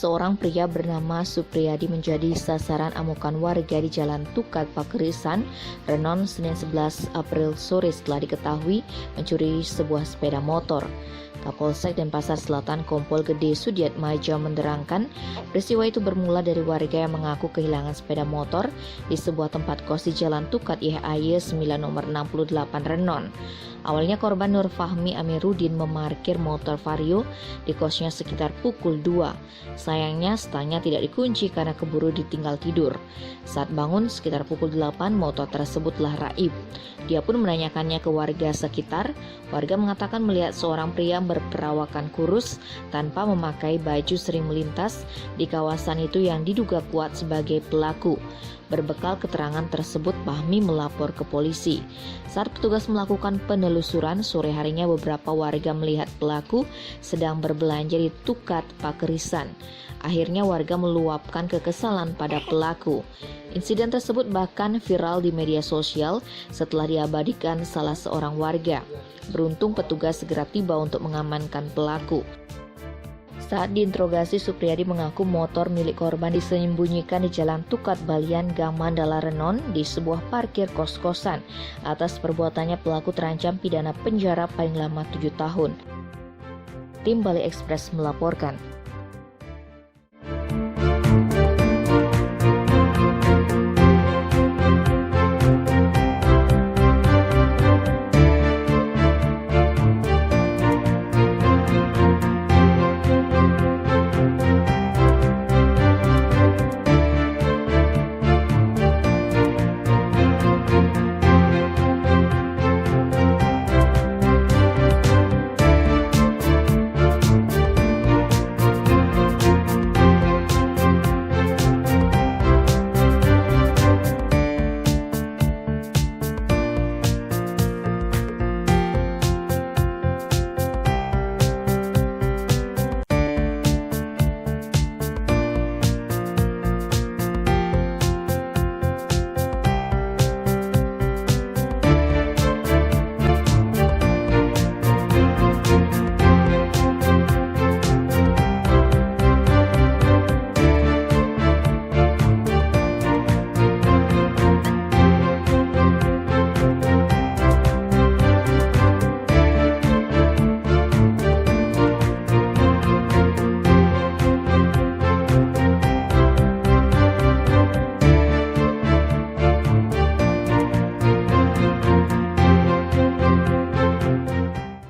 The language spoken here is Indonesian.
seorang pria bernama Supriyadi menjadi sasaran amukan warga di Jalan Tukat Pakerisan, Renon, Senin 11 April sore setelah diketahui mencuri sebuah sepeda motor. Kapolsek Denpasar Selatan Kompol Gede Sudiatmaja menerangkan peristiwa itu bermula dari warga yang mengaku kehilangan sepeda motor di sebuah tempat kos di Jalan Tukat YAY 9 nomor 68 Renon. Awalnya korban Nur Fahmi Amiruddin memarkir motor Vario di kosnya sekitar pukul 2. Sayangnya stangnya tidak dikunci karena keburu ditinggal tidur. Saat bangun sekitar pukul 8 motor tersebut telah raib. Dia pun menanyakannya ke warga sekitar. Warga mengatakan melihat seorang pria berperawakan kurus tanpa memakai baju sering melintas di kawasan itu yang diduga kuat sebagai pelaku. Berbekal keterangan tersebut, Fahmi melapor ke polisi. Saat petugas melakukan penelusuran, sore harinya beberapa warga melihat pelaku sedang berbelanja di Tukat Pakerisan. Akhirnya warga meluapkan kekesalan pada pelaku. Insiden tersebut bahkan viral di media sosial setelah diabadikan salah seorang warga. Beruntung petugas segera tiba untuk mengamankan pelaku. Saat diinterogasi, Supriyadi mengaku motor milik korban disembunyikan di Jalan Tukat Balian Gang Mandala Renon di sebuah parkir kos-kosan. Atas perbuatannya pelaku terancam pidana penjara paling lama 7 tahun. Tim Bali Express melaporkan.